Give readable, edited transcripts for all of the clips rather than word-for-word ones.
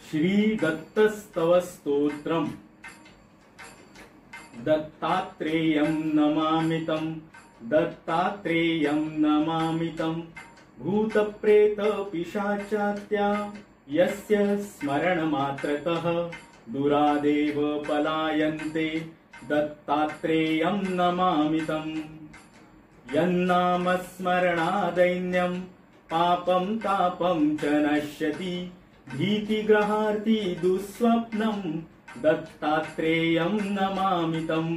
श्री दत्तस्तव स्तोत्रम् दत्तात्रेयं नमामितं दत्तात्रेयं नमामितं भूतप्रेत पिशाचात्या यस्य स्मरणमात्रतः दुरादेव पलायन्ते दत्तात्रेयं नमामितं यन्नामस्मरणादैन्यं पापं तापं च नश्यति भीतिग्रहार्ति दुःस्वप्नं दत्तात्रेयं नमामितं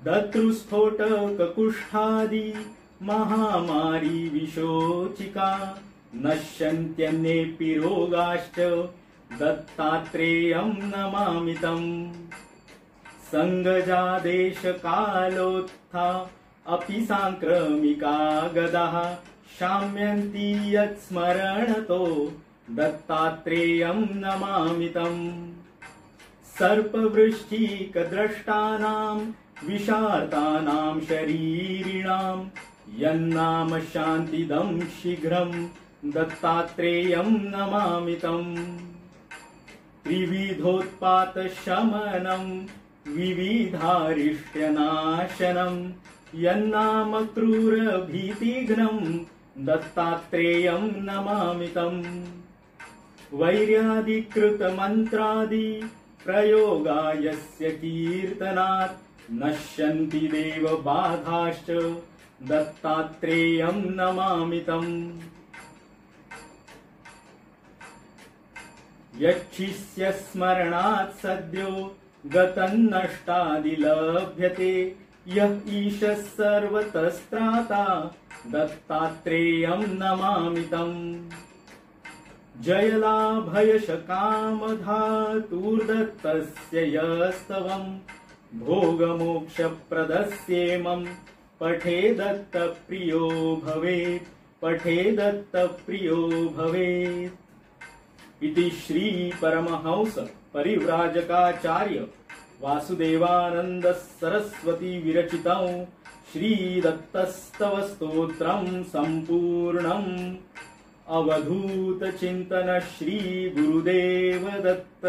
दत्रुस्फोटककुष्ठादि महामारी विशोचिका नश्यन्त्यन्येऽपि रोगाश्च दत्तात्रेयं नमामितं संगजादेशकालोत्था अपि सांक्रमिका गदाः शाम्यन्ति यत्स्मरणतो दत्तात्रेयं नमामितं सर्पवृश्चिकद्रष्टानां विषार्तानां शरीरिणां यन्नाम शान्तिदं शीघ्रं दत्तात्रेयं नमामितं त्रिविधोत्पातशमनं विविधारिष्ट्यनाशनं यन्नाम क्रूरभीतिघ्नं दत्तात्रेयं नमामितं वैर्यादिकृतमन्त्रादि प्रयोगा यस्य कीर्तनात् नश्यन्ति देवबाधाश्च दत्तात्रेयं नमामितं यच्छिष्य स्मरणात् सद्यो गतन्नष्टादिलभ्यते यः ईशः सर्वतस्त्राता दत्तात्रेयं नमामितं जयलाभयशकामधातुर्दत्तस्य यस्तवं भोगमोक्षप्रदस्येमं पठे दत्तप्रियो भवेत् पठे दत्तप्रियो भवेत् इति श्री परमहंस परिव्राजकाचार्य वासुदेवानंद सरस्वती विरचितं श्री दत्तस्तव स्तोत्रं संपूर्णम् अवधूत चिंतन श्री गुरुदेव दत्त।